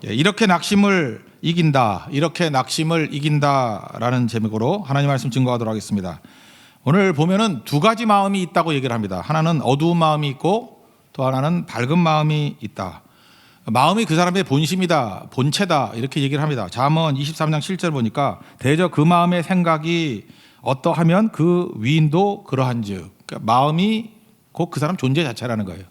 이렇게 낙심을 이긴다, 이렇게 낙심을 이긴다라는 제목으로 하나님 말씀 증거하도록 하겠습니다. 오늘 보면은 두 가지 마음이 있다고 얘기를 합니다. 하나는 어두운 마음이 있고 또 하나는 밝은 마음이 있다. 마음이 그 사람의 본심이다, 본체다 이렇게 얘기를 합니다. 잠언 23장 7절 보니까 대저 그 마음의 생각이 어떠하면 그 위인도 그러한즉, 그러니까 마음이 곧 그 사람 존재 자체라는 거예요.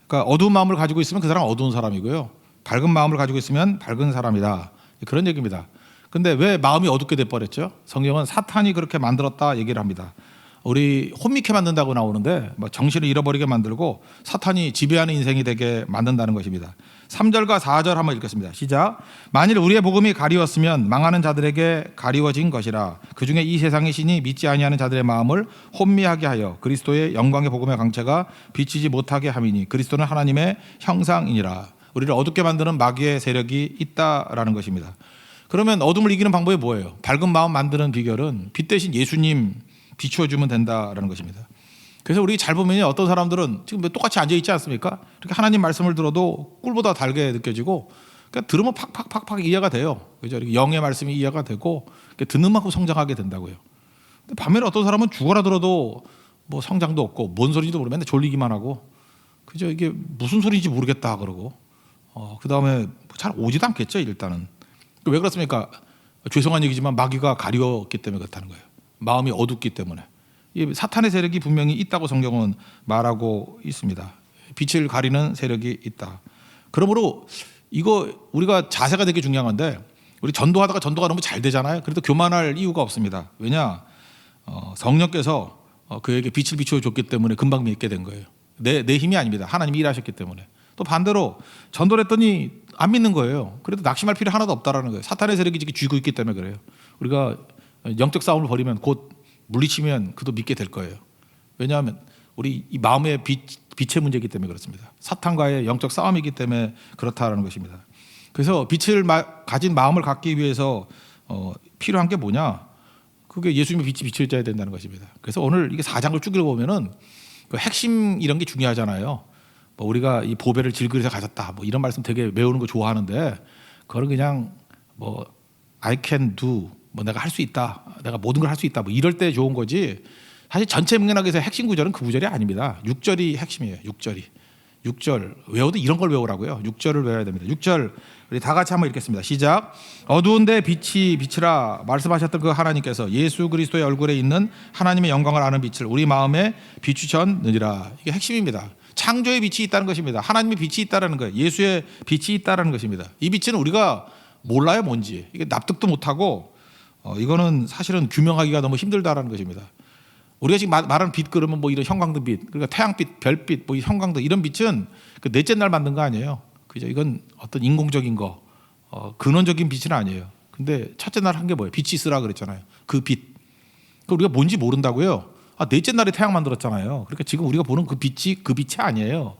그러니까 어두운 마음을 가지고 있으면 그 사람은 어두운 사람이고요, 밝은 마음을 가지고 있으면 밝은 사람이다, 그런 얘기입니다. 근데 왜 마음이 어둡게 돼버렸죠? 성경은 사탄이 그렇게 만들었다 얘기를 합니다. 우리 혼미케 만든다고 나오는데 정신을 잃어버리게 만들고 사탄이 지배하는 인생이 되게 만든다는 것입니다. 3절과 4절 한번 읽겠습니다. 시작. 만일 우리의 복음이 가리웠으면 망하는 자들에게 가리워진 것이라. 그중에 이 세상의 신이 믿지 아니하는 자들의 마음을 혼미하게 하여 그리스도의 영광의 복음의 강체가 비치지 못하게 함이니 그리스도는 하나님의 형상이니라. 우리를 어둡게 만드는 마귀의 세력이 있다라는 것입니다. 그러면 어둠을 이기는 방법이 뭐예요? 밝은 마음 만드는 비결은 빛 대신 예수님 비추어주면 된다라는 것입니다. 그래서 우리 잘 보면 어떤 사람들은 지금 똑같이 앉아있지 않습니까? 이렇게 하나님 말씀을 들어도 꿀보다 달게 느껴지고, 그러니까 들으면 팍팍팍팍 이해가 돼요. 그죠? 영의 말씀이 이해가 되고 듣는 만큼 성장하게 된다고요. 근데 반면에 어떤 사람은 죽어라 들어도 뭐 성장도 없고 뭔 소리인지도 모르고 맨날 졸리기만 하고, 그죠? 이게 무슨 소리인지 모르겠다 그러고, 그 다음에 잘 오지도 않겠죠 일단은. 왜 그렇습니까? 죄송한 얘기지만 마귀가 가리웠기 때문에 그렇다는 거예요. 마음이 어둡기 때문에. 이 사탄의 세력이 분명히 있다고 성경은 말하고 있습니다. 빛을 가리는 세력이 있다. 그러므로 이거 우리가 자세가 되게 중요한 건데, 우리 전도하다가 전도가 너무 잘 되잖아요. 그래도 교만할 이유가 없습니다. 왜냐? 성령께서 그에게 빛을 비춰줬기 때문에 금방 믿게 된 거예요. 내 힘이 아닙니다. 하나님이 일하셨기 때문에. 또 반대로 전도를 했더니 안 믿는 거예요. 그래도 낙심할 필요 하나도 없다라는 거예요. 사탄의 세력이 지금 쥐고 있기 때문에 그래요. 우리가 영적 싸움을 벌이면 곧 물리치면 그도 믿게 될 거예요. 왜냐하면 우리 이 마음의 빛의 문제이기 때문에 그렇습니다. 사탄과의 영적 싸움이기 때문에 그렇다라는 것입니다. 그래서 빛을 가진 마음을 갖기 위해서 필요한 게 뭐냐? 그게 예수님의 빛이 비춰져야 된다는 것입니다. 그래서 오늘 이게 4장을 쭉 읽어보면은 그 핵심 이런 게 중요하잖아요. 뭐 우리가 이 보배를 질그릇에 가졌다, 뭐 이런 말씀 되게 외우는 거 좋아하는데, 그거는 그냥 뭐 I can do, 뭐 내가 할 수 있다, 내가 모든 걸 할 수 있다, 뭐 이럴 때 좋은 거지. 사실 전체 문학에서 핵심 구절은 그 구절이 아닙니다. 6절이 핵심이에요. 6절 외워도 이런 걸 외우라고요. 6절을 외워야 됩니다. 6절 우리 다 같이 한번 읽겠습니다. 시작. 어두운데 빛이 비치라 말씀하셨던 그 하나님께서 예수 그리스도의 얼굴에 있는 하나님의 영광을 아는 빛을 우리 마음에 비추셨느니라. 이게 핵심입니다. 창조의 빛이 있다는 것입니다. 하나님의 빛이 있다는 거예요. 예수의 빛이 있다는 것입니다. 이 빛은 우리가 몰라요, 뭔지. 이게 납득도 못하고, 이거는 사실은 규명하기가 너무 힘들다라는 것입니다. 우리가 지금 말하는 빛 그러면 뭐 이런 형광등 빛, 그러니까 태양빛, 별빛, 뭐 형광등 이런 빛은 그 넷째 날 만든 거 아니에요. 그죠? 이건 어떤 인공적인 거, 근원적인 빛은 아니에요. 근데 첫째 날 한 게 뭐예요? 빛이 있으라 그랬잖아요. 그 빛. 그 우리가 뭔지 모른다고요. 넷째 날에 태양 만들었잖아요. 그러니까 지금 우리가 보는 그 빛이 아니에요.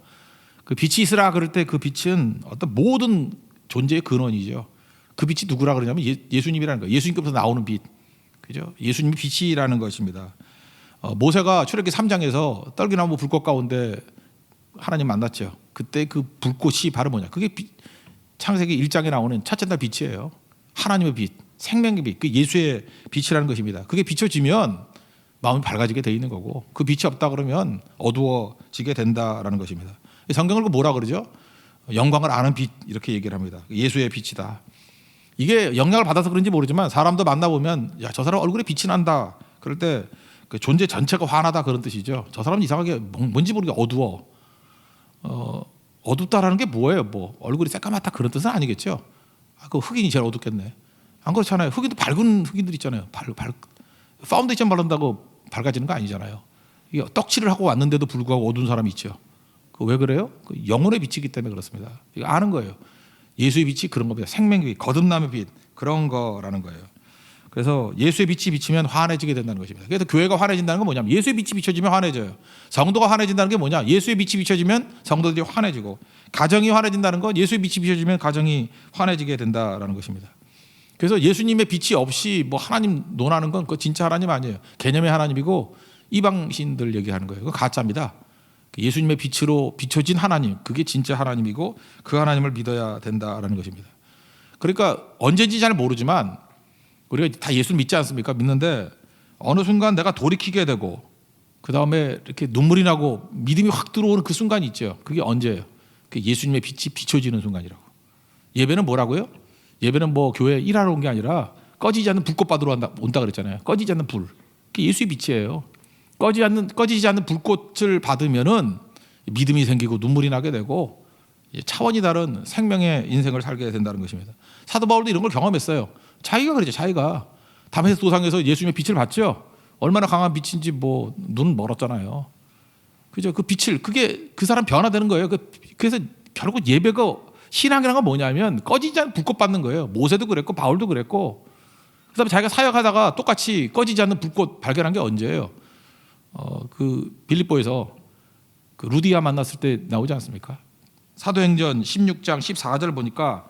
그 빛이 있으라 그럴 때 그 빛은 어떤 모든 존재의 근원이죠. 그 빛이 누구라 그러냐면 예수님이라는 거예요. 예수님께서 나오는 빛. 그죠? 예수님이 빛이라는 것입니다. 모세가 출애굽기 3장에서 떨기나무 불꽃 가운데 하나님 만났죠. 그때 그 불꽃이 바로 뭐냐? 그게 창세기 1장에 나오는 첫째 날 빛이에요. 하나님의 빛, 생명의 빛, 그 예수의 빛이라는 것입니다. 그게 비춰지면 마음이 밝아지게 돼 있는 거고, 그 빛이 없다 그러면 어두워지게 된다라는 것입니다. 성경을 뭐라 그러죠? 영광을 아는 빛 이렇게 얘기를 합니다. 예수의 빛이다. 이게 영향을 받아서 그런지 모르지만 사람도 만나보면 야, 저 사람 얼굴에 빛이 난다. 그럴 때 그 존재 전체가 환하다 그런 뜻이죠. 저 사람은 이상하게 뭔지 모르게 어두워. 어둡다라는 게 뭐예요? 뭐 얼굴이 새까맣다 그런 뜻은 아니겠죠. 그 흑인이 제일 어둡겠네. 안 그렇잖아요. 흑인도 밝은 흑인들 있잖아요. 파운데이션 바른다고 밝아지는 거 아니잖아요. 이게 떡칠을 하고 왔는데도 불구하고 어두운 사람이 있죠. 그 왜 그래요? 그 영혼의 빛이기 때문에 그렇습니다. 이거 아는 거예요. 예수의 빛이 그런 겁니다. 생명의 빛, 거듭남의 빛, 그런 거라는 거예요. 그래서 예수의 빛이 비치면 환해지게 된다는 것입니다. 그래서 교회가 환해진다는 건 뭐냐면 예수의 빛이 비춰지면 환해져요. 성도가 환해진다는 게 뭐냐? 예수의 빛이 비춰지면 성도들이 환해지고, 가정이 환해진다는 건 예수의 빛이 비춰지면 가정이 환해지게 된다라는 것입니다. 그래서 예수님의 빛이 없이 뭐 하나님 논하는 건 그거 진짜 하나님 아니에요. 개념의 하나님이고 이방신들 얘기하는 거예요. 그거 가짜입니다. 예수님의 빛으로 비춰진 하나님, 그게 진짜 하나님이고 그 하나님을 믿어야 된다라는 것입니다. 그러니까 언제인지 잘 모르지만 우리가 다 예수를 믿지 않습니까? 믿는데 어느 순간 내가 돌이키게 되고 그 다음에 이렇게 눈물이 나고 믿음이 확 들어오는 그 순간이 있죠. 그게 언제예요? 그게 예수님의 빛이 비춰지는 순간이라고. 예배는 뭐라고요? 예배는 뭐 교회에 일하러 온 게 아니라 꺼지지 않는 불꽃 받으러 온다 그랬잖아요. 꺼지지 않는 불. 그게 예수의 빛이에요. 꺼지지 않는 불꽃을 받으면은 믿음이 생기고 눈물이 나게 되고 차원이 다른 생명의 인생을 살게 된다는 것입니다. 사도 바울도 이런 걸 경험했어요. 자기가 그랬죠. 자기가 다메섹 도상에서 예수님의 빛을 봤죠. 얼마나 강한 빛인지 뭐 눈은 멀었잖아요. 그죠? 그 빛을 그게 그 사람 변화되는 거예요. 그래서 결국 예배가 신앙이란 건 뭐냐면 꺼지지 않는 불꽃 받는 거예요. 모세도 그랬고 바울도 그랬고 그다음에 자기가 사역하다가 똑같이 꺼지지 않는 불꽃 발견한 게 언제예요? 그 빌립보에서 그 루디아 만났을 때 나오지 않습니까? 사도행전 16장 14절 보니까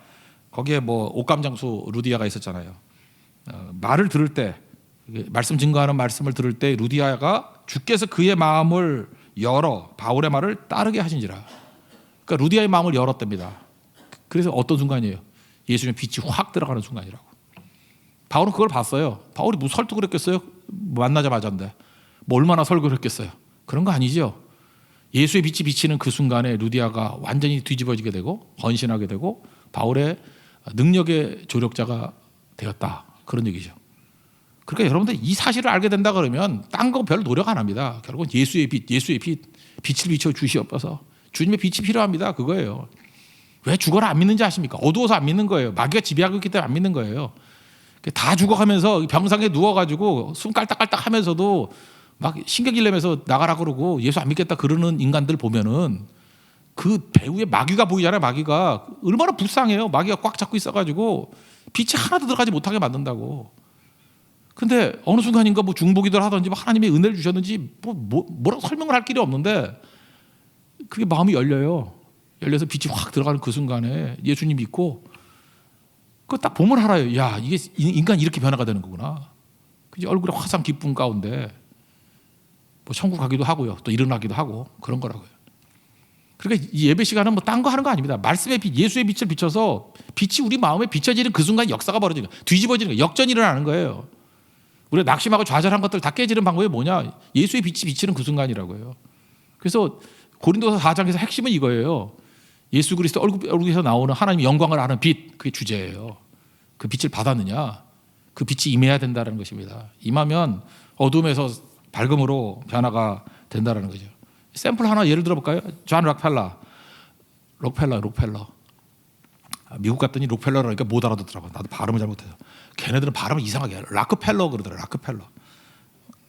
거기에 뭐 옥감장수 루디아가 있었잖아요. 말을 들을 때 말씀 증거하는 말씀을 들을 때 루디아가 주께서 그의 마음을 열어 바울의 말을 따르게 하신지라. 그러니까 루디아의 마음을 열었답니다. 그래서 어떤 순간이에요? 예수님의 빛이 확 들어가는 순간이라고. 바울은 그걸 봤어요. 바울이 뭐 설득을 했겠어요? 만나자마자인데 뭐 얼마나 설교를 했겠어요? 그런 거 아니죠. 예수의 빛이 비치는 그 순간에 루디아가 완전히 뒤집어지게 되고 헌신하게 되고 바울의 능력의 조력자가 되었다. 그런 얘기죠. 그러니까 여러분들 이 사실을 알게 된다 그러면 딴 거 별 노력 안 합니다. 결국은 예수의 빛, 빛을 비춰 주시옵소서. 주님의 빛이 필요합니다. 그거예요. 왜 죽어라 안 믿는지 아십니까? 어두워서 안 믿는 거예요. 마귀가 지배하고 있기 때문에 안 믿는 거예요. 다 죽어가면서 병상에 누워가지고 숨 깔딱깔딱 하면서도 막 신경질 내면서 나가라 그러고 예수 안 믿겠다 그러는 인간들 보면은 그 배후에 마귀가 보이잖아요. 마귀가 얼마나 불쌍해요. 마귀가 꽉 잡고 있어가지고 빛이 하나도 들어가지 못하게 만든다고. 근데 어느 순간인가 뭐 중보기도를 하든지 뭐 하나님의 은혜를 주셨는지 뭐라고 설명을 할 길이 없는데 그게 마음이 열려요. 열려서 빛이 확 들어가는 그 순간에 예수님 믿고 그거 딱 보면 알아요. 야, 이게 인간 이렇게 변화가 되는 거구나. 그지? 얼굴에 화상 기쁨 가운데 뭐 천국 가기도 하고요. 또 일어나기도 하고 그런 거라고요. 그러니까 이 예배 시간은 뭐 딴 거 하는 거 아닙니다. 말씀의 빛, 예수의 빛을 비춰서 빛이 우리 마음에 비춰지는 그 순간 역사가 벌어지는 거예요. 뒤집어지는 거예요. 역전이 일어나는 거예요. 우리가 낙심하고 좌절한 것들 다 깨지는 방법이 뭐냐? 예수의 빛이 비치는 그 순간이라고요. 그래서 고린도서 4장에서 핵심은 이거예요. 예수 그리스도 얼굴에서 나오는 하나님의 영광을 아는 빛, 그게 주제예요. 그 빛을 받았느냐? 그 빛이 임해야 된다는 것입니다. 임하면 어둠에서 밝음으로 변화가 된다는 거죠. 샘플 하나 예를 들어볼까요? 존 록펠러. 미국 갔더니 록펠러라니까 못 알아듣더라고. 나도 발음을 잘못해서. 걔네들은 발음을 이상하게 해요. 락펠러 그러더라. 락펠러.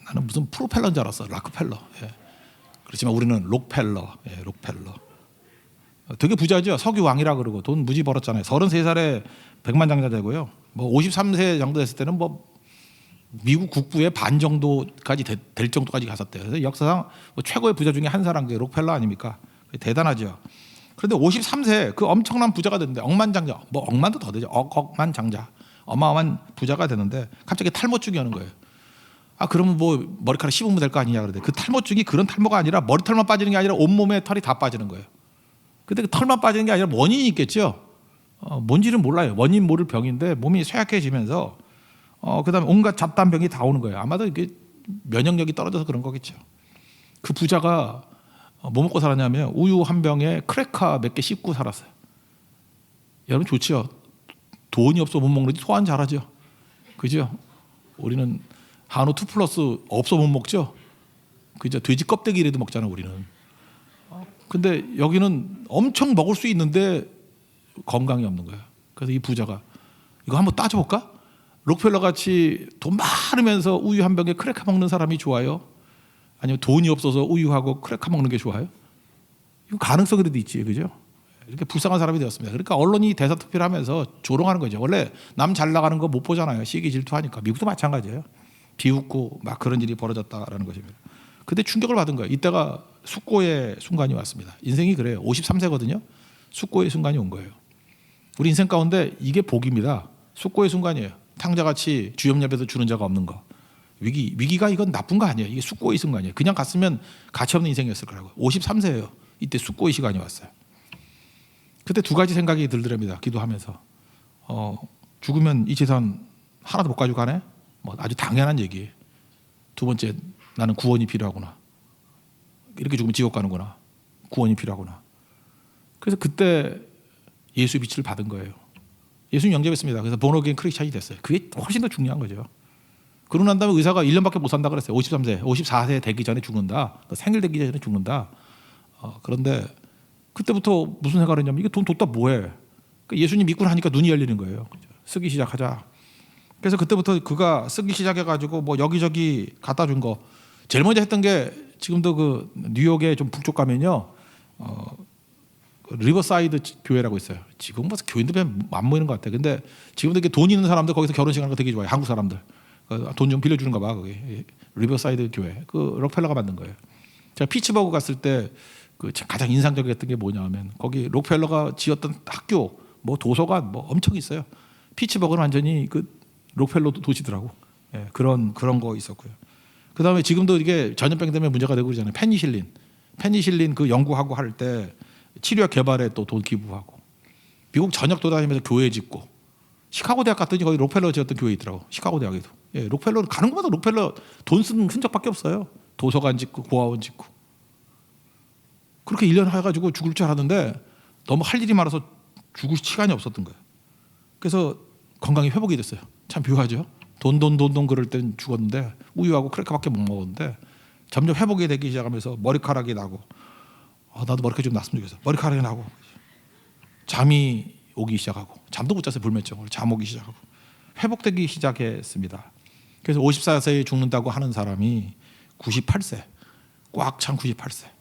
나는 무슨 프로펠러인 줄 알았어. 락펠러. 예. 그렇지만 우리는 록펠러. 예, 록펠러. 되게 부자죠. 석유왕이라 그러고 돈 무지 벌었잖아요. 33살에 100만 장자 되고요. 뭐 53세 정도 됐을 때는 뭐 미국 국부의 반 정도까지 될 정도까지 갔었대요. 그래서 역사상 뭐 최고의 부자 중에 한 사람 게 록펠러 아닙니까? 대단하죠. 그런데 53세 그 엄청난 부자가 됐는데 억만장자, 뭐 억만도 더 되죠. 억만장자, 어마어마한 부자가 되는데 갑자기 탈모증이 오는 거예요. 아 그러면 뭐 머리카락 씹으면 될 거 아니냐 그러는데 그 탈모증이 그런 탈모가 아니라 머리털만 빠지는 게 아니라 온몸에 털이 다 빠지는 거예요. 근데 그 털만 빠지는 게 아니라 원인이 있겠죠. 뭔지는 몰라요. 원인 모를 병인데 몸이 쇠약해지면서 그다음에 온갖 잡담병이 다 오는 거예요. 아마도 이게 면역력이 떨어져서 그런 거겠죠. 그 부자가 뭐 먹고 살았냐면 우유 한 병에 크래커 몇 개 씹고 살았어요. 여러분 좋죠. 돈이 없어 못 먹는데 소화는 잘하죠. 그죠? 우리는 한우 2플러스 없어 못 먹죠. 그죠? 돼지 껍데기라도 먹잖아 우리는. 근데 여기는 엄청 먹을 수 있는데 건강이 없는 거예요. 그래서 이 부자가 이거 한번 따져볼까? 록펠러 같이 돈 많으면서 우유 한 병에 크래커 먹는 사람이 좋아요? 아니면 돈이 없어서 우유하고 크래커 먹는 게 좋아요? 이거 가능성이라도 있지, 그죠? 이렇게 불쌍한 사람이 되었습니다. 그러니까 언론이 대사투표를 하면서 조롱하는 거죠. 원래 남 잘 나가는 거 못 보잖아요. 시기 질투하니까. 미국도 마찬가지예요. 비웃고 막 그런 일이 벌어졌다라는 것입니다. 근데 충격을 받은 거예요. 이때가 숙고의 순간이 왔습니다. 인생이 그래요. 53세거든요. 숙고의 순간이 온 거예요. 우리 인생 가운데 이게 복입니다. 숙고의 순간이에요. 탕자같이 주염 옆에서 주는 자가 없는 거. 위기가 이건 나쁜 거 아니에요. 이게 숙고의 순간이에요. 그냥 갔으면 가치 없는 인생이었을 거라고요. 53세예요. 이때 숙고의 시간이 왔어요. 그때 두 가지 생각이 들더랍니다. 기도하면서. 죽으면 이 재산 하나도 못 가지고 가네? 뭐 아주 당연한 얘기예요. 두 번째, 나는 구원이 필요하구나. 이렇게 죽으면 지옥 가는구나. 구원이 필요하구나. 그래서 그때 예수의 빛을 받은 거예요. 예수님 영접했습니다. 그래서 본어게인 크리스찬이 됐어요. 그게 훨씬 더 중요한 거죠. 그러고 난 다음에 의사가 1년밖에 못 산다 그랬어요. 53세, 54세 되기 전에 죽는다. 생일 되기 전에 죽는다. 그런데 그때부터 무슨 생각을 했냐면 이게 돈 뒀다 뭐해. 그러니까 예수님 믿고 나니까 눈이 열리는 거예요. 쓰기 시작하자. 그래서 그때부터 그가 쓰기 시작해가지고 뭐 여기저기 갖다 준 거. 제일 먼저 했던 게 지금도 그 뉴욕에 좀 북쪽 가면요. 리버사이드 교회라고 있어요. 지금 봐서 교인들 안 모이는 것 같아. 근데 지금도 이렇게 돈 있는 사람들 거기서 결혼식 하는 거 되게 좋아해. 한국 사람들. 돈 좀 빌려주는가 봐. 거기. 리버사이드 교회. 그 록펠러가 만든 거예요. 제가 피츠버그 갔을 때 그 가장 인상적이었던 게 뭐냐면 거기 록펠러가 지었던 학교, 뭐 도서관 뭐 엄청 있어요. 피츠버그는 완전히 그 록펠러 도시더라고. 예, 그런 거 있었고요. 그 다음에 지금도 이게 전염병 때문에 문제가 되고 그러잖아요. 페니실린 그 연구하고 할 때 치료약 개발에 또 돈 기부하고 미국 전역 돌아다니면서 교회 짓고 시카고 대학 갔더니 거기 록펠러 지었던 교회 있더라고. 시카고 대학에도. 예, 록펠러 가는 곳마다 록펠러 돈 쓰는 흔적밖에 없어요. 도서관 짓고 고아원 짓고 그렇게 1년 해가지고 죽을 줄 알았는데 너무 할 일이 많아서 죽을 시간이 없었던 거예요. 그래서 건강이 회복이 됐어요. 참 묘하죠. 돈 그럴 땐 죽었는데 우유하고 크래커밖에 못 먹었는데 점점 회복이 되기 시작하면서 머리카락이 나고 나도 머리카락 좀 났으면 좋겠어. 머리카락이 나고 잠이 오기 시작하고 잠도 못 잤어요. 불면증으로 잠 오기 시작하고 회복되기 시작했습니다. 그래서 54세에 죽는다고 하는 사람이 98세 꽉 찬 98세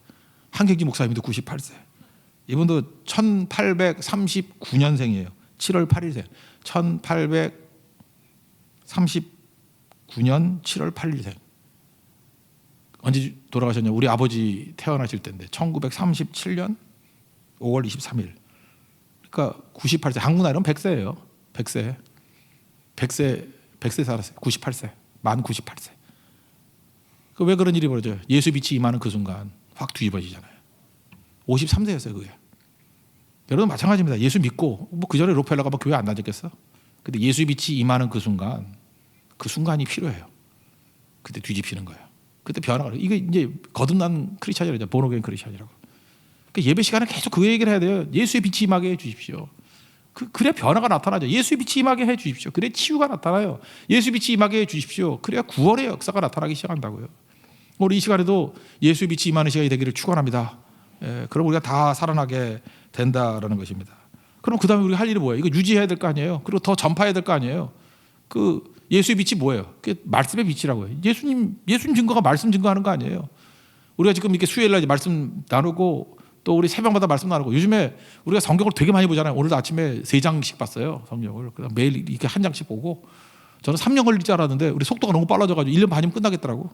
한경기 목사님도 98세 이분도 1839년생이에요. 7월 8일생 1839년 7월 8일생 언제 돌아가셨냐? 우리 아버지 태어나실 때인데 1937년 5월 23일 그러니까 98세 한국 나이로는 100세예요. 100세 살았어요. 98세 만 98세 왜 그런 일이 벌어져요? 예수 빛이 임하는 그 순간 확 뒤집어지잖아요. 53세였어요 그게. 여러분 마찬가지입니다. 예수 믿고 뭐 그 전에 록펠러가 뭐 교회 안 다녔겠어? 근데 예수 빛이 임하는 그 순간이 필요해요. 그때 뒤집히는 거예요. 그때 변화가 이게 이제 거듭난 크리스찬이라죠. 본어게인 크리스찬이라고. 그러니까 예배 시간에 계속 그 얘기를 해야 돼요. 예수의 빛이 임하게 해 주십시오. 그래 변화가 나타나죠. 예수의 빛이 임하게 해 주십시오. 그래 치유가 나타나요. 예수의 빛이 임하게 해 주십시오. 그래야 구원의 역사가 나타나기 시작한다고요. 우리 이 시간에도 예수의 빛이 임하는 시간이 되기를 축원합니다. 그럼 우리가 다 살아나게 된다라는 것입니다. 그럼 그 다음에 우리가 할 일이 뭐예요? 이거 유지해야 될 거 아니에요. 그리고 더 전파해야 될 거 아니에요. 그 예수의 빛이 뭐예요? 그게 말씀의 빛이라고요. 예수님 증거가 말씀 증거하는 거 아니에요. 우리가 지금 이렇게 수요일날 말씀 나누고 또 우리 새벽마다 말씀 나누고 요즘에 우리가 성경을 되게 많이 보잖아요. 오늘도 아침에 3장씩 봤어요. 성경을. 매일 이렇게 한 장씩 보고 저는 3년 걸릴 줄 알았는데 우리 속도가 너무 빨라져가지고 1년 반이면 끝나겠더라고.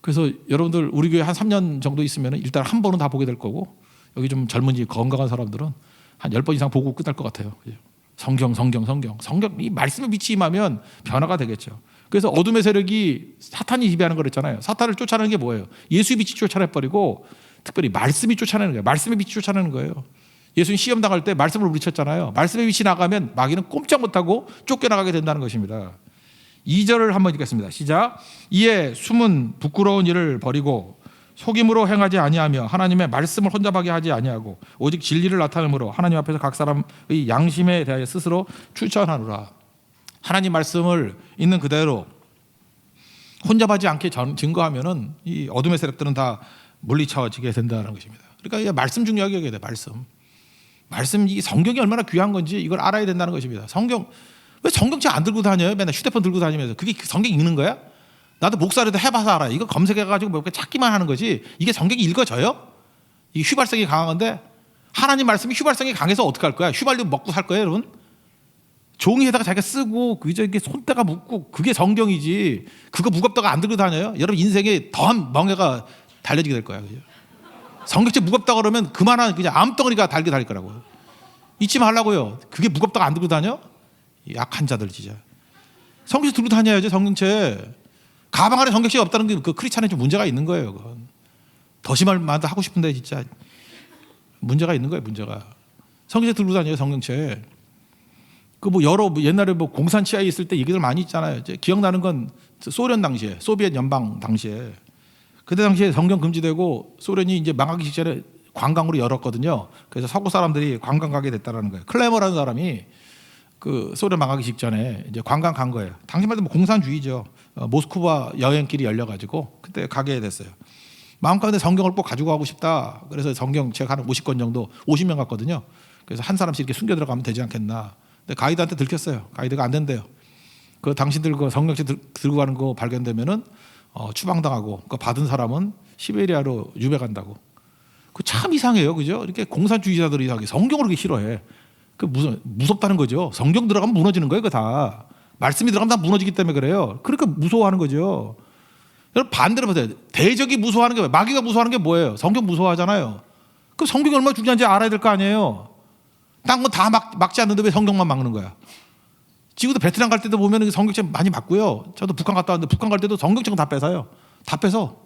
그래서 여러분들 우리 교회 한 3년 정도 있으면 일단 한 번은 다 보게 될 거고 여기 좀 젊은이 건강한 사람들은 한 10번 이상 보고 끝날 것 같아요. 성경 이 말씀의 빛이 임하면 변화가 되겠죠. 그래서 어둠의 세력이 사탄이 지배하는 거랬잖아요. 사탄을 쫓아내는 게 뭐예요? 예수의 빛이 쫓아내버리고 특별히 말씀이 쫓아내는 거예요. 말씀의 빛이 쫓아내는 거예요. 예수님 시험 당할 때 말씀을 물리쳤잖아요. 말씀의 빛이 나가면 마귀는 꼼짝 못하고 쫓겨나가게 된다는 것입니다. 2절을 한번 읽겠습니다. 시작. 이에 숨은 부끄러운 일을 버리고 속임으로 행하지 아니하며 하나님의 말씀을 혼잡하게 하지 아니하고 오직 진리를 나타내므로 하나님 앞에서 각 사람의 양심에 대하여 스스로 추천하노라. 하나님 말씀을 있는 그대로 혼잡하지 않게 증거하면은 이 어둠의 세력들은 다 물리쳐지게 된다는 것입니다. 그러니까 말씀 중요하게 여겨야 돼. 말씀 이 성경이 얼마나 귀한 건지 이걸 알아야 된다는 것입니다. 왜 성경책 안 들고 다녀요? 맨날 휴대폰 들고 다니면서 그게 성경 읽는 거야? 나도 목사라도 해봐서 알아. 이거 검색해가지고 몇 개 찾기만 하는 거지. 이게 성경이 읽어져요? 이게 휘발성이 강한 건데 하나님 말씀이 휘발성이 강해서 어떻게 할 거야? 휘발유 먹고 살 거예요, 여러분? 종이에다가 자기가 쓰고 이게 손때가 묻고 그게 성경이지. 그거 무겁다가 안 들고 다녀요? 여러분 인생에 더한 멍해가 달려지게 될 거야. 그죠? 성경책 무겁다 그러면 그만한 그냥 암덩어리가 달게 달 거라고. 잊지 말라고요. 그게 무겁다가 안 들고 다녀? 약한 자들 진짜. 성경책 들고 다녀야죠. 성경책. 가방 안에 성경책이 없다는 게 그 크리스찬에 좀 문제가 있는 거예요. 그건. 더 심할 말도 하고 싶은데 진짜 문제가 있는 거예요. 문제가. 성경책 들고 다녀요. 성경책. 그 뭐 여러 옛날에 뭐 공산 치하에 있을 때 얘기들 많이 있잖아요. 이제 기억나는 건 소련 당시에, 소비에트 연방 당시에, 그때 당시에 성경 금지되고 소련이 이제 망하기 직전에 관광으로 열었거든요. 그래서 서구 사람들이 관광 가게 됐다라는 거예요. 클레머라는 사람이 그 소련 망하기 직전에 이제 관광 간 거예요. 당시만 해도 뭐 공산주의죠. 모스크바 여행길이 열려가지고 그때 가게 됐어요. 마음가운데 성경을 꼭 가지고 가고 싶다. 그래서 성경 책 한 50권 정도, 50명 갔거든요. 그래서 한 사람씩 이렇게 숨겨 들어가면 되지 않겠나. 근데 가이드한테 들켰어요. 가이드가 안 된대요. 그 당신들 그 성경책 들고 가는 거 발견되면은 추방당하고 그 받은 사람은 시베리아로 유배 간다고. 그 참 이상해요, 그죠? 이렇게 공산주의자들이 이상하게 성경을 그렇게 싫어해. 그 무섭다는 거죠. 성경 들어가면 무너지는 거예요, 그 다. 말씀이 들어가면 다 무너지기 때문에 그래요. 그러니까 무서워하는 거죠. 여러분 반대로 보세요. 대적이 무서워하는 게 뭐예요? 마귀가 무서워하는 게 뭐예요? 성경 무서워하잖아요. 그럼 성경이 얼마나 중요한지 알아야 될 거 아니에요. 딴 건 다 막지 않는데 왜 성경만 막는 거야? 지금도 베트남 갈 때도 보면 성경책 많이 막고요. 저도 북한 갔다 왔는데 북한 갈 때도 성경책은 다 뺏어요. 다 뺏어.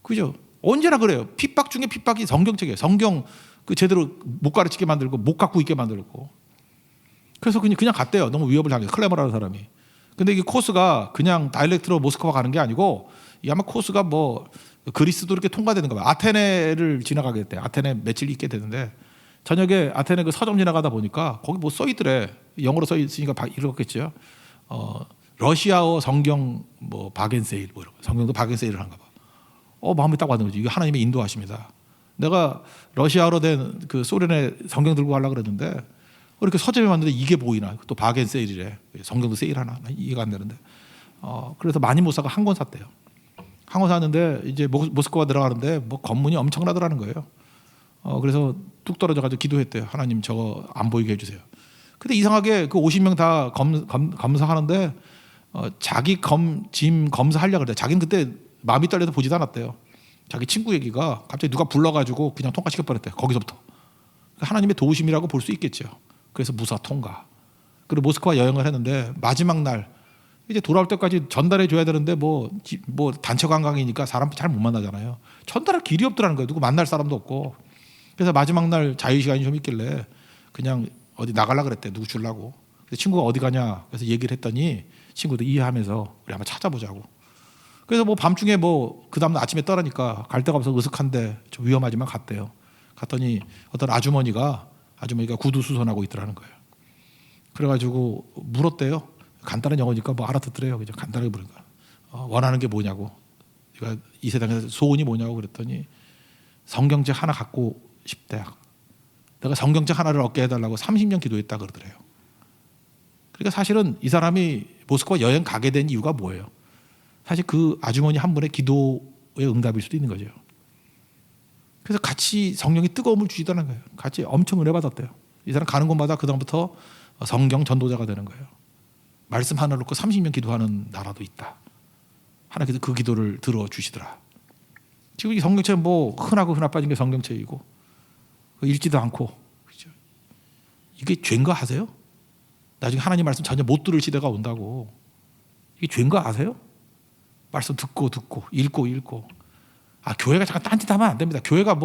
그죠? 언제나 그래요. 핍박 중에 핍박이 성경책이에요. 성경 그 제대로 못 가르치게 만들고 못 갖고 있게 만들고. 그래서 그냥 갔대요. 너무 위협을 당해서 클레머라는 사람이. 근데 이게 코스가 그냥 다이렉트로 모스크바 가는 게 아니고 이 아마 코스가 뭐 그리스도 이렇게 통과되는 거예요. 아테네를 지나가게 됐대. 아테네 며칠 있게 되는데 저녁에 아테네 그 서점 지나가다 보니까 거기 뭐 써 있더래. 영어로 써 있으니까 읽었겠죠. 러시아어 성경 뭐 바겐세일 뭐 이런 거. 성경도 바겐세일을 한가 봐. 마음에 딱 와닿는 거지. 이게 하나님의 인도하십니다. 내가 러시아어로 된 그 소련의 성경 들고 가려고 그랬는데 이렇게 서점에 왔는데 이게 보이나. 또 바겐세일이래. 성경도 세일하나. 이해가 안 되는데. 그래서 많이 못 사고 한 권 샀대요. 한 권 샀는데 이제 모스크바 들어가는데 뭐 검문이 엄청나더라는 거예요. 그래서 뚝 떨어져가지고 기도했대요. 하나님 저거 안 보이게 해주세요. 근데 이상하게 그 50명 다 검사하는데 자기 짐 검사하려고 그래. 자기는 그때 마음이 떨려서 보지도 않았대요. 자기 친구 얘기가 갑자기 누가 불러가지고 그냥 통과시켜버렸대요. 거기서부터. 하나님의 도우심이라고 볼 수 있겠죠. 그래서 무사 통과. 그리고 모스크바 여행을 했는데 마지막 날 이제 돌아올 때까지 전달해 줘야 되는데 뭐 단체 관광이니까 사람 잘 못 만나잖아요. 전달할 길이 없더라는 거예요. 누구 만날 사람도 없고. 그래서 마지막 날 자유 시간이 좀 있길래 그냥 어디 나가려 그랬대. 누구 주려고. 그래서 친구가 어디 가냐. 그래서 얘기를 했더니 친구도 이해하면서 우리 한번 찾아보자고. 그래서 뭐 밤중에 뭐 그 다음날 아침에 떠나니까 갈 데가 없어서 으슥한데 좀 위험하지만 갔대요. 갔더니 어떤 아주머니가 구두 수선하고 있더라는 거예요. 그래가지고 물었대요. 간단한 영어니까 뭐 알아듣더래요. 그죠? 간단하게 물으니까 원하는 게 뭐냐고. 그러니까 이 세상에서 소원이 뭐냐고 그랬더니 성경책 하나 갖고 싶대. 내가 성경책 하나를 얻게 해달라고 30년 기도했다 그러더래요. 그러니까 사실은 이 사람이 모스크바 여행 가게 된 이유가 뭐예요? 사실 그 아주머니 한 분의 기도의 응답일 수도 있는 거죠. 그래서 같이 성령이 뜨거움을 주시다는 거예요. 같이 엄청 은혜 받았대요. 이 사람 가는 곳마다 그다음부터 성경 전도자가 되는 거예요. 말씀 하나 놓고 30년 기도하는 나라도 있다. 하나님께서 그 기도를 들어주시더라. 지금 이 성경책 뭐 흔하고 흔하 빠진 게 성경책이고 읽지도 않고 그렇죠? 이게 죄인가 아세요? 나중에 하나님 말씀 전혀 못 들을 시대가 온다고. 이게 죄인가 아세요? 말씀 듣고 읽고 교회가 잠깐 딴짓하면 안 됩니다. 교회가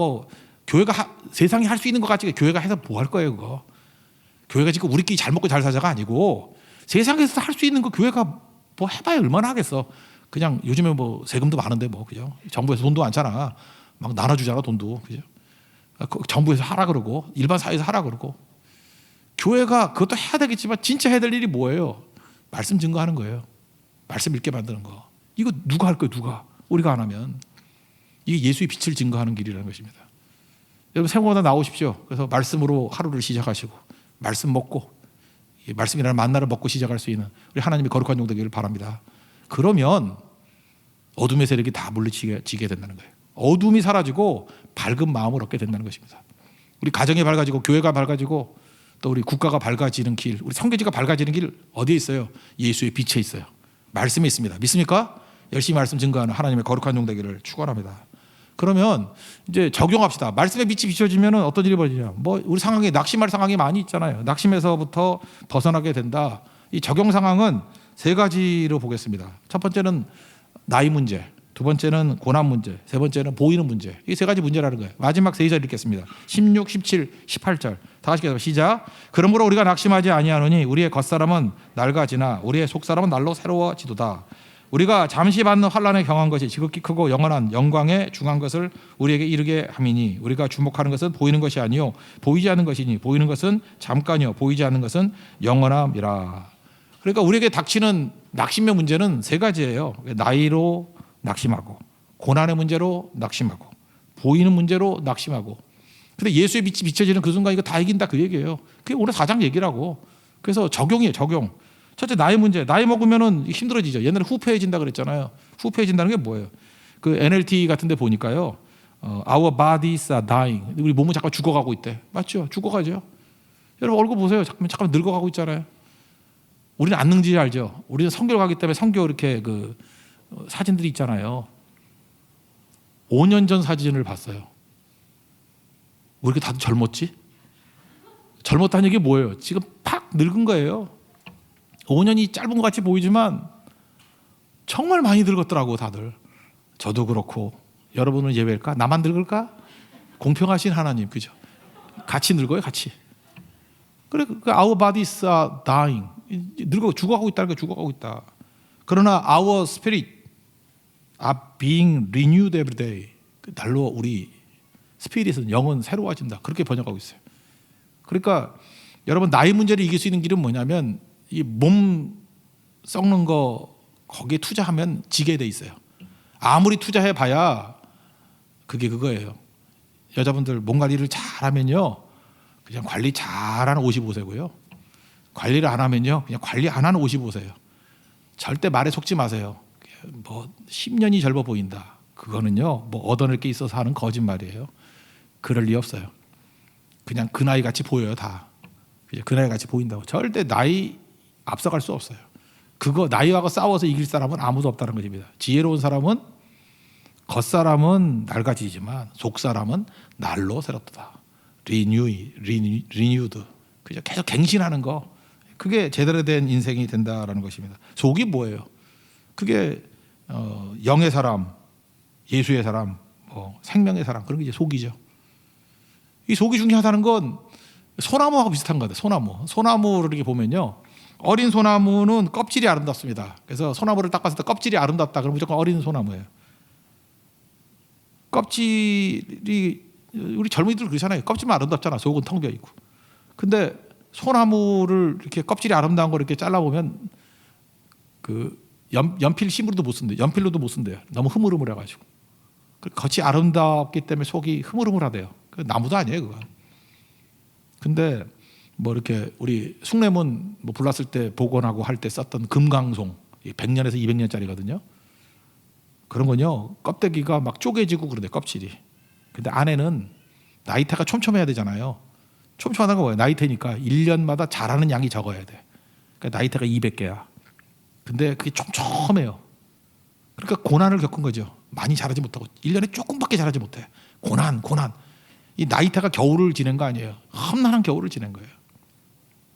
세상이 할 수 있는 것 같지 교회가 해서 뭐 할 거예요 그거. 교회가 지금 우리끼리 잘 먹고 잘 사자가 아니고 세상에서 할 수 있는 거 교회가 뭐 해봐야 얼마나 하겠어. 그냥 요즘에 뭐 세금도 많은데 뭐 그죠? 정부에서 돈도 많잖아. 막 나눠주잖아 돈도 그죠? 정부에서 하라 그러고 일반 사회에서 하라 그러고 교회가 그것도 해야 되겠지만 진짜 해야 될 일이 뭐예요? 말씀 증거하는 거예요. 말씀 읽게 만드는 거. 이거 누가 할 거예요? 누가? 우리가 안 하면. 이게 예수의 빛을 증거하는 길이라는 것입니다. 여러분 생각보다 나오십시오. 그래서 말씀으로 하루를 시작하시고 말씀 먹고 말씀이라는 만나를 먹고 시작할 수 있는 우리 하나님의 거룩한 종 되기를 바랍니다. 그러면 어둠의 세력이 다 물리치게 된다는 거예요. 어둠이 사라지고 밝은 마음을 얻게 된다는 것입니다. 우리 가정이 밝아지고 교회가 밝아지고 또 우리 국가가 밝아지는 길, 우리 성교지가 밝아지는 길 어디에 있어요? 예수의 빛에 있어요. 말씀에 있습니다. 믿습니까? 열심히 말씀 증거하는 하나님의 거룩한 종 되기를 축원합니다. 그러면 이제 적용합시다. 말씀의 빛이 비춰지면 어떤 일이 벌어지냐? 뭐 우리 상황에 낙심할 상황이 많이 있잖아요. 낙심에서부터 벗어나게 된다. 이 적용 상황은 세 가지로 보겠습니다. 첫 번째는 나이 문제. 두 번째는 고난 문제, 세 번째는 보이는 문제. 이 세 가지 문제라는 거예요. 마지막 세 절 읽겠습니다. 16, 17, 18절 다 같이 읽어서 시작. 그러므로 우리가 낙심하지 아니하노니 우리의 겉사람은 낡아지나 우리의 속사람은 날로 새로워지도다. 우리가 잠시 받는 환난에 경한 것이 지극히 크고 영원한 영광에 중한 것을 우리에게 이르게 함이니 우리가 주목하는 것은 보이는 것이 아니요 보이지 않는 것이니 보이는 것은 잠깐이요 보이지 않는 것은 영원함이라. 그러니까 우리에게 닥치는 낙심의 문제는 세 가지예요. 나이로 낙심하고, 고난의 문제로 낙심하고, 보이는 문제로 낙심하고. 근데 예수의 빛이 비춰지는 그 순간 이거 다 이긴다 그 얘기예요. 그게 오늘 4장 얘기라고. 그래서 적용이에요, 적용. 첫째, 나이 문제. 나이 먹으면은 힘들어지죠. 옛날에 후패해진다 그랬잖아요. 후패해진다는 게 뭐예요? 그 NLT 같은 데 보니까요. Our bodies are dying. 우리 몸은 잠깐 죽어가고 있대. 맞죠? 죽어가죠. 여러분 얼굴 보세요. 잠깐 늙어가고 있잖아요. 우리는 안 늙지 알죠? 우리는 성교를 가기 때문에 성교 이렇게 그 사진들이 있잖아요. 5년 전 사진을 봤어요. 왜 이렇게 다들 젊었지? 젊었다는 얘기 뭐예요? 지금 팍 늙은 거예요. 5년이 짧은 것 같이 보이지만 정말 많이 늙었더라고 다들. 저도 그렇고 여러분은 예외일까? 나만 늙을까? 공평하신 하나님, 그죠? 같이 늙어요, 같이. 그래, our bodies are dying. 늙어 죽어가고 있다는 게 죽어가고 있다. 그러나 our spirit are being renewed every day. 날로 우리 스피릿은 영은 새로워진다. 그렇게 번역하고 있어요. 그러니까 여러분 나이 문제를 이길 수 있는 길은 뭐냐면 이 몸 썩는 거 거기에 투자하면 지게 돼 있어요. 아무리 투자해봐야 그게 그거예요. 여자분들 몸 관리를 잘하면요, 그냥 관리 잘하는 55세고요. 관리를 안 하면요, 그냥 관리 안 하는 55세예요. 절대 말에 속지 마세요. 뭐 10년이 젊어 보인다. 그거는요, 뭐 얻어낼 게 있어서 하는 거짓말이에요. 그럴 리 없어요. 그냥 그 나이 같이 보여요, 다. 그 나이 같이 보인다고. 절대 나이 앞서갈 수 없어요. 그거 나이하고 싸워서 이길 사람은 아무도 없다는 것입니다. 지혜로운 사람은 겉사람은 낡아지지만 속사람은 날로 새롭다. 리뉴드. 그죠? 계속 갱신하는 거. 그게 제대로 된 인생이 된다라는 것입니다. 속이 뭐예요? 그게 영의 사람, 예수의 사람, 생명의 사람, 그런 게 이제 속이죠. 이 속이 중요하다는 건 소나무하고 비슷한 거예요. 소나무를 이렇게 보면요, 어린 소나무는 껍질이 아름답습니다. 그래서 소나무를 딱 봤을 때 껍질이 아름답다 그러면 무조건 어린 소나무예요. 껍질이, 우리 젊은이들 그러잖아요. 껍질만 아름답잖아. 속은 텅 비어 있고. 근데 소나무를 이렇게 껍질이 아름다운 걸 이렇게 잘라보면 그 연필 심으로도 못 쓴대요. 연필로도 못 쓴대요. 너무 흐물흐물해가지고. 겉이 아름답기 때문에 속이 흐물흐물하대요. 나무도 아니에요, 그거. 근데 뭐 이렇게 우리 숭례문 뭐 불났을 때 복원하고 할 때 썼던 금강송, 100년에서 200년짜리거든요. 그런 건요, 껍데기가 막 쪼개지고 그러대, 껍질이. 근데 안에는 나이테가 촘촘해야 되잖아요. 촘촘하다는 거 뭐예요? 나이테니까 1년마다 자라는 양이 적어야 돼. 그러니까 나이테가 200개야. 근데 그게 촘촘해요. 그러니까 고난을 겪은 거죠. 많이 자라지 못하고 1년에 조금밖에 자라지 못해. 고난. 이 나이테가 겨울을 지낸 거 아니에요. 험난한 겨울을 지낸 거예요.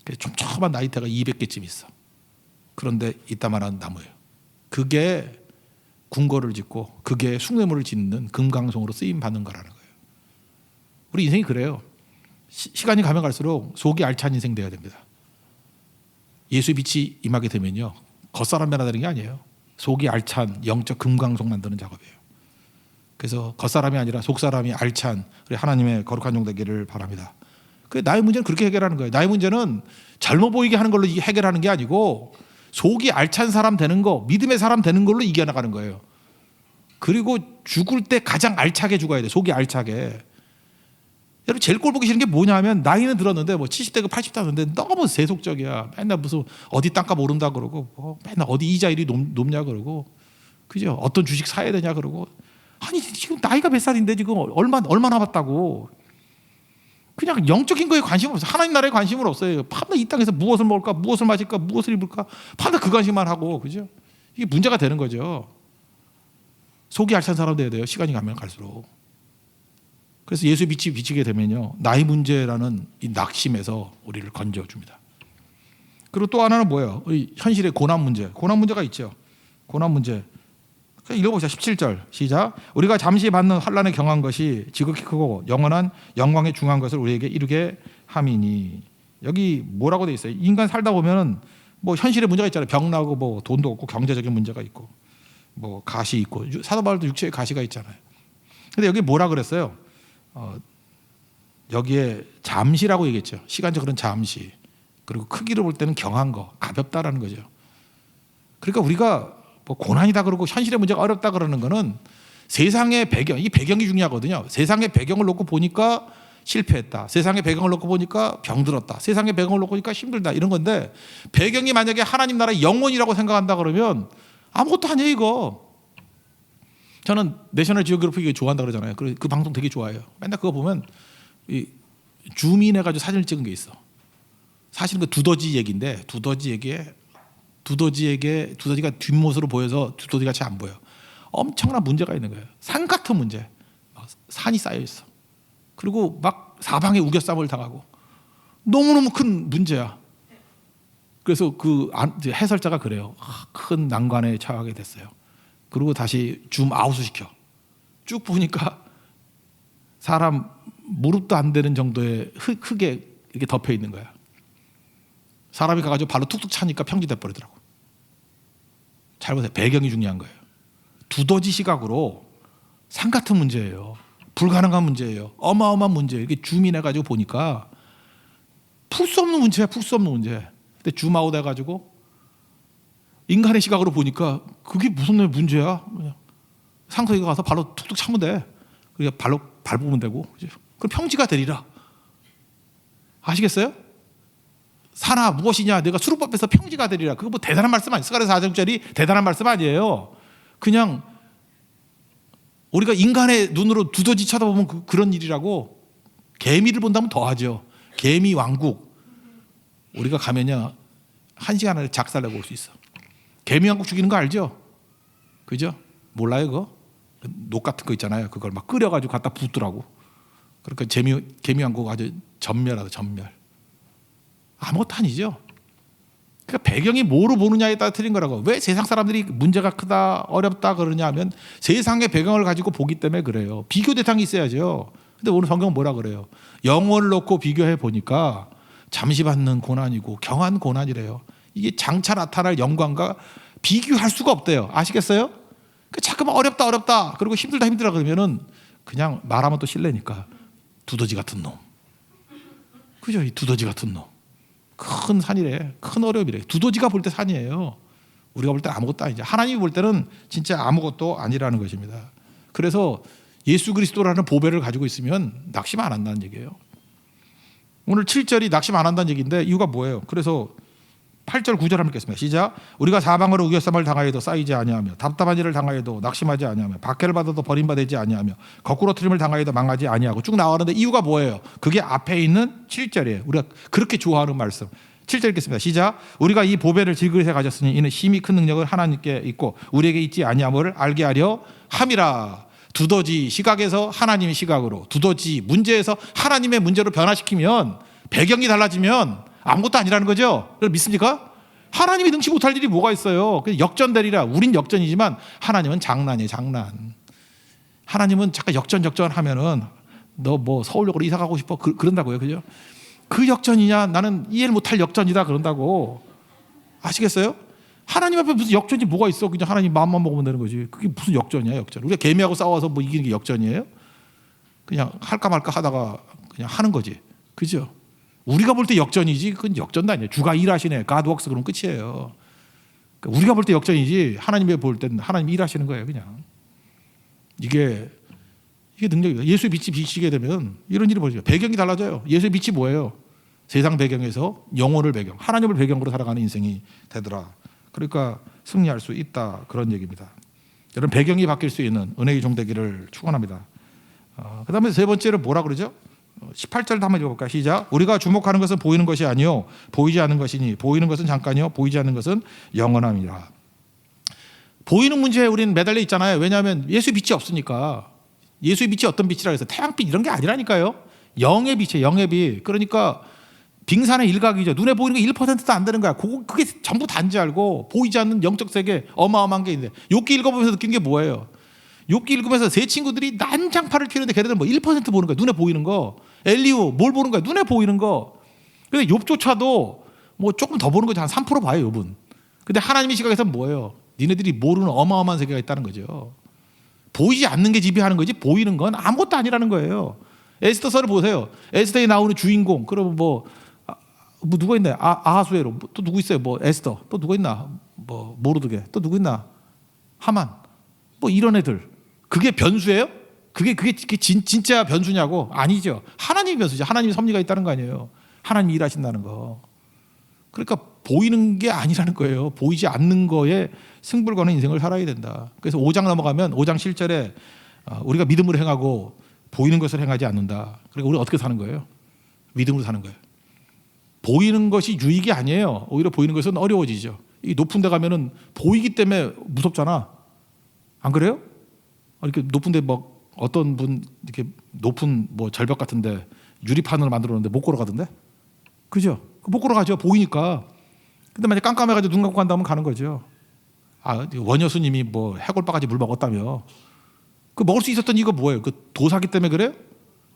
그래서 촘촘한 나이테가 200개쯤 있어. 그런데 이따만한 나무예요. 그게 궁궐을 짓고 그게 숭례문을 짓는 금강송으로 쓰임 받는 거라는 거예요. 우리 인생이 그래요. 시간이 가면 갈수록 속이 알찬 인생 돼야 됩니다. 예수의 빛이 임하게 되면요, 겉사람 변화되는 게 아니에요. 속이 알찬 영적 금강송 만드는 작업이에요. 그래서 겉사람이 아니라 속사람이 알찬 우리 하나님의 거룩한 종 되기를 바랍니다. 나의 문제는 그렇게 해결하는 거예요. 나의 문제는 젊어 보이게 하는 걸로 해결하는 게 아니고 속이 알찬 사람 되는 거, 믿음의 사람 되는 걸로 이겨나가는 거예요. 그리고 죽을 때 가장 알차게 죽어야 돼. 속이 알차게. 여러분 제일 꼴 보기 싫은 게 뭐냐면, 나이는 들었는데 뭐 70대고 80대인데 너무 세속적이야. 맨날 무슨 어디 땅값 오른다 그러고, 맨날 어디 이자율이 높냐 그러고, 그죠? 어떤 주식 사야 되냐 그러고. 아니 지금 나이가 몇 살인데 지금 얼마 남았다고. 그냥 영적인 거에 관심 없어요. 하나님 나라에 관심은 없어요. 밤낮 이 땅에서 무엇을 먹을까, 무엇을 마실까, 무엇을 입을까, 밤낮 그 관심만 하고, 그죠? 이게 문제가 되는 거죠. 속이 알찬 사람 돼야 돼요. 시간이 가면 갈수록. 그래서 예수의 빛이 비치게 되면요, 나이 문제라는 이 낙심에서 우리를 건져줍니다. 그리고 또 하나는 뭐예요? 현실의 고난 문제가 있죠. 고난 문제. 읽어보자. 17절 시작. 우리가 잠시 받는 환난에 경한 것이 지극히 크고 영원한 영광에 중한 것을 우리에게 이루게 함이니. 여기 뭐라고 돼 있어요? 인간 살다 보면은 뭐 현실의 문제가 있잖아요. 병 나고 뭐 돈도 없고 경제적인 문제가 있고 뭐 가시 있고 사도 바울도 육체에 가시가 있잖아요. 근데 여기 뭐라 그랬어요? 여기에 잠시라고 얘기했죠. 시간적으로는 잠시. 그리고 크기로 볼 때는 경한 거, 가볍다라는 거죠. 그러니까 우리가 뭐 고난이다 그러고 현실의 문제가 어렵다 그러는 거는 세상의 배경, 이 배경이 중요하거든요. 세상의 배경을 놓고 보니까 실패했다. 세상의 배경을 놓고 보니까 병들었다. 세상의 배경을 놓고 보니까 힘들다. 이런 건데 배경이 만약에 하나님 나라의 영혼이라고 생각한다 그러면 아무것도 아니에요 이거. 저는 내셔널 지오그래픽 이거 좋아한다 그러잖아요. 그 방송 되게 좋아해요. 맨날 그거 보면 이 줌인 해가지고 사진을 찍은 게 있어. 사실은 그 두더지 얘기인데 두더지가 뒷모습으로 보여서 두더지같이 안 보여. 엄청난 문제가 있는 거예요. 산 같은 문제. 산이 쌓여 있어. 그리고 막 사방에 우겨쌈을 당하고 너무너무 큰 문제야. 그래서 그 해설자가 그래요. 큰 난관에 처하게 됐어요. 그리고 다시 줌 아웃을 시켜. 쭉 보니까 사람 무릎도 안 되는 정도의 흙에 이렇게 덮여 있는 거야. 사람이 가가지고 발로 툭툭 차니까 평지돼 버리더라고. 잘 보세요. 배경이 중요한 거예요. 두더지 시각으로 산 같은 문제예요. 불가능한 문제예요. 어마어마한 문제예요. 이렇게 줌인해가지고 보니까 풀 수 없는 문제야. 풀 수 없는 문제. 근데 줌아웃 해가지고 인간의 시각으로 보니까 그게 무슨 문제야? 상석이가 가서 발로 툭툭 차면 돼. 그러니까 발로 밟으면 되고. 그럼 평지가 되리라. 아시겠어요? 사나 무엇이냐? 내가 수르법에서 평지가 되리라. 그거 뭐 대단한 말씀 아니에요. 스가랴 4장짜리 대단한 말씀 아니에요. 그냥 우리가 인간의 눈으로 두더지 쳐다보면 그런 일이라고. 개미를 본다면 더하죠. 개미 왕국. 우리가 가면요 1시간 안에 작살내고 올 수 있어. 개미 왕국 죽이는 거 알죠? 그죠? 몰라요 그거? 녹 같은 거 있잖아요. 그걸 막 끓여가지고 갖다 붓더라고. 그러니까 개미 왕국 아주 전멸하다 전멸. 아무것도 아니죠. 그러니까 배경이 뭐로 보느냐에 따라 틀린 거라고. 왜 세상 사람들이 문제가 크다 어렵다 그러냐 하면 세상의 배경을 가지고 보기 때문에 그래요. 비교 대상이 있어야죠. 근데 오늘 성경은 뭐라 그래요? 영혼을 놓고 비교해 보니까 잠시 받는 고난이고 경한 고난이래요. 이게 장차 나타날 영광과 비교할 수가 없대요. 아시겠어요? 그러니까 자꾸만 어렵다 그리고 힘들다 그러면은 그냥 말하면 또 실례니까 두더지 같은 놈. 그죠? 이 두더지 같은 놈. 큰 산이래. 큰 어려움이래. 두더지가 볼 때 산이에요. 우리가 볼 때 아무것도 아니죠. 하나님이 볼 때는 진짜 아무것도 아니라는 것입니다. 그래서 예수 그리스도라는 보배를 가지고 있으면 낙심 안 한다는 얘기예요. 오늘 7절이 낙심 안 한다는 얘기인데 이유가 뭐예요? 그래서 8절 9절 한번 읽겠습니다. 시작. 우리가 사방으로 우겨쌈을 당하여도 쌓이지 아니하며 답답한 일을 당하여도 낙심하지 아니하며 박해를 받아도 버림받지 아니하며 거꾸로 트림을 당하여도 망하지 아니하고 쭉 나가는데 이유가 뭐예요? 그게 앞에 있는 7절이에요. 우리가 그렇게 좋아하는 말씀. 7절 읽겠습니다. 시작. 우리가 이 보배를 질그릇에 가졌으니 이는 힘이 큰 능력을 하나님께 있고 우리에게 있지 아니함을 알게 하려 함이라. 두더지 시각에서 하나님의 시각으로, 두더지 문제에서 하나님의 문제로 변화시키면 배경이 달라지면 아무것도 아니라는 거죠. 믿습니까? 하나님이 능치 못할 일이 뭐가 있어요. 역전되리라. 우린 역전이지만 하나님은 장난이에요. 장난. 하나님은 잠깐 역전 하면은 너 뭐 서울역으로 이사 가고 싶어 그런다고요. 그죠? 그 역전이냐? 나는 이해를 못할 역전이다 그런다고. 아시겠어요? 하나님 앞에 무슨 역전이 뭐가 있어? 그냥 하나님 마음만 먹으면 되는 거지. 그게 무슨 역전이야, 역전. 우리가 개미하고 싸워서 뭐 이기는 게 역전이에요? 그냥 할까 말까 하다가 그냥 하는 거지. 그죠? 우리가 볼 때 역전이지 그건 역전도 아니에요. 주가 일하시네. God works 그러면 끝이에요. 그러니까 우리가 볼 때 역전이지 하나님이 볼 때는 하나님이 일하시는 거예요. 그냥. 이게 능력이에요. 예수의 빛이 비치게 되면 이런 일이 벌어져요. 배경이 달라져요. 예수의 빛이 뭐예요? 세상 배경에서 영혼을 배경, 하나님을 배경으로 살아가는 인생이 되더라. 그러니까 승리할 수 있다. 그런 얘기입니다. 여러분 배경이 바뀔 수 있는 은혜의 종 되기를 축원합니다. 그 다음에 세 번째로 뭐라 그러죠? 18절도 한번 읽어볼까요? 시작. 우리가 주목하는 것은 보이는 것이 아니요 보이지 않는 것이니 보이는 것은 잠깐이요 보이지 않는 것은 영원함이라. 보이는 문제에 우리는 매달려 있잖아요. 왜냐하면 예수의 빛이 없으니까. 예수의 빛이 어떤 빛이라 해서 태양빛 이런 게 아니라니까요. 영의 빛이에요. 영의 빛. 그러니까 빙산의 일각이죠. 눈에 보이는 게 1%도 안 되는 거야. 그게 전부 단지 알고 보이지 않는 영적 세계 어마어마한 게 있는데 욥기 읽어보면서 느낀 게 뭐예요? 욥기 읽으면서 세 친구들이 난장판을 피우는데 걔네들은 뭐 1% 보는 거야. 눈에 보이는 거. 엘리후 뭘 보는 거야? 눈에 보이는 거. 근데 욥조차도 뭐 조금 더 보는 거지. 한 3% 봐요, 욥은. 근데 하나님의 시각에서는 뭐예요? 니네들이 모르는 어마어마한 세계가 있다는 거죠. 보이지 않는 게 지배하는 거지 보이는 건 아무것도 아니라는 거예요. 에스더서를 보세요. 에스더에 나오는 주인공. 그러면 뭐 누가 있나요? 아하수에로. 또 누구 있어요? 뭐 에스더. 또 누가 있나? 뭐 모르드게. 또 누구 있나? 하만. 뭐 이런 애들. 그게 변수예요? 그게 진짜 변수냐고? 아니죠. 하나님이 변수죠. 하나님이 섭리가 있다는 거 아니에요. 하나님이 일하신다는 거. 그러니까 보이는 게 아니라는 거예요. 보이지 않는 거에 승부를 거는 인생을 살아야 된다. 그래서 5장 넘어가면 5장 7절에 우리가 믿음으로 행하고 보이는 것을 행하지 않는다. 그러니까 우리가 어떻게 사는 거예요? 믿음으로 사는 거예요. 보이는 것이 유익이 아니에요. 오히려 보이는 것은 어려워지죠. 이 높은 데 가면은 보이기 때문에 무섭잖아. 안 그래요? 이렇게 높은 데 뭐 어떤 분 이렇게 높은 뭐 절벽 같은데 유리판으로 만들어 놓는데 못 걸어가던데? 그죠? 못 걸어가죠. 보이니까. 근데 만약 깜깜해가지고 눈 감고 간다면 가는 거죠. 원효 스님이 뭐 해골바가지 물 먹었다며. 그 먹을 수 있었던 이거 뭐예요? 그 도사기 때문에 그래요?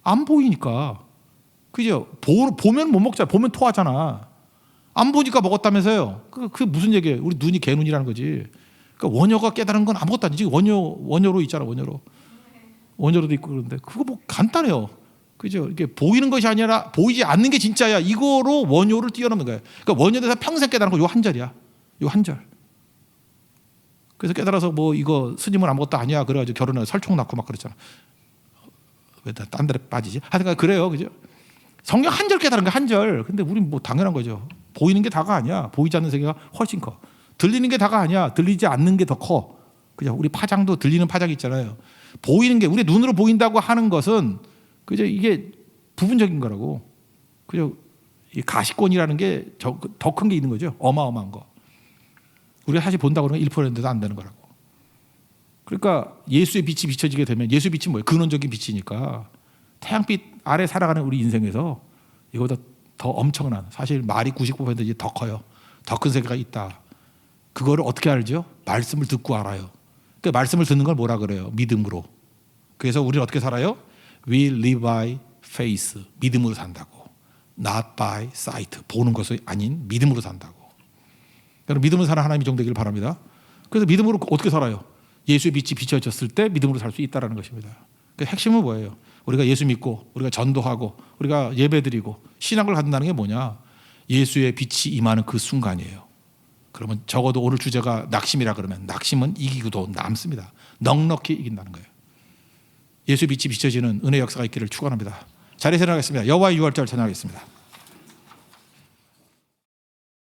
안 보이니까. 그죠? 보면 못 먹잖아. 보면 토하잖아. 안 보니까 먹었다면서요. 그 무슨 얘기예요? 우리 눈이 개눈이라는 거지. 그러니까 원효가 깨달은 건 아무것도 아니지. 원효로 있잖아. 원효로도 있고 그런데 그거 뭐 간단해요. 그죠? 이게 보이는 것이 아니라 보이지 않는 게 진짜야. 이거로 원효를 뛰어넘는 거예요. 그러니까 원효에 대해서 평생 깨달은 거 요 한 절이야. 요 한 절. 그래서 깨달아서 뭐 이거 스님은 아무것도 아니야. 그래가지고 결혼해 설총 낳고 막 그랬잖아. 왜 딴 데로 빠지지? 하여튼 그래요. 그죠? 성경 한 절 깨달은 거 한 절. 근데 우린 뭐 당연한 거죠. 보이는 게 다가 아니야. 보이지 않는 세계가 훨씬 커. 들리는 게 다가 아니야. 들리지 않는 게 더 커. 그죠? 우리 파장도 들리는 파장이 있잖아요. 보이는 게 우리 눈으로 보인다고 하는 것은 그죠? 이게 부분적인 거라고. 그죠? 이 가시권이라는 게 더 큰 게 있는 거죠. 어마어마한 거. 우리가 사실 본다고 그러면 1%도 안 되는 거라고. 그러니까 예수의 빛이 비춰지게 되면 예수의 빛이 뭐예요? 근원적인 빛이니까 태양빛 아래 살아가는 우리 인생에서 이거보다 더 엄청난 사실 말이 99% 더 커요. 더 큰 세계가 있다. 그거를 어떻게 알죠? 말씀을 듣고 알아요. 그 말씀을 듣는 걸 뭐라 그래요? 믿음으로. 그래서 우리는 어떻게 살아요? We live by faith. 믿음으로 산다고. Not by sight. 보는 것이 아닌 믿음으로 산다고. 그러니까 믿음으로 사는 하나님이 정되기를 바랍니다. 그래서 믿음으로 어떻게 살아요? 예수의 빛이 비춰졌을 때 믿음으로 살 수 있다는 것입니다. 그 핵심은 뭐예요? 우리가 예수 믿고 우리가 전도하고 우리가 예배드리고 신앙을 갖는다는 게 뭐냐? 예수의 빛이 임하는 그 순간이에요. 그러면 적어도 오늘 주제가 낙심이라 그러면 낙심은 이기고도 남습니다. 넉넉히 이긴다는 거예요. 예수의 빛이 비춰지는 은혜 역사가 있기를 축원합니다. 자리에서 일어나겠습니다. 여호와의 유월절 찬양하겠습니다.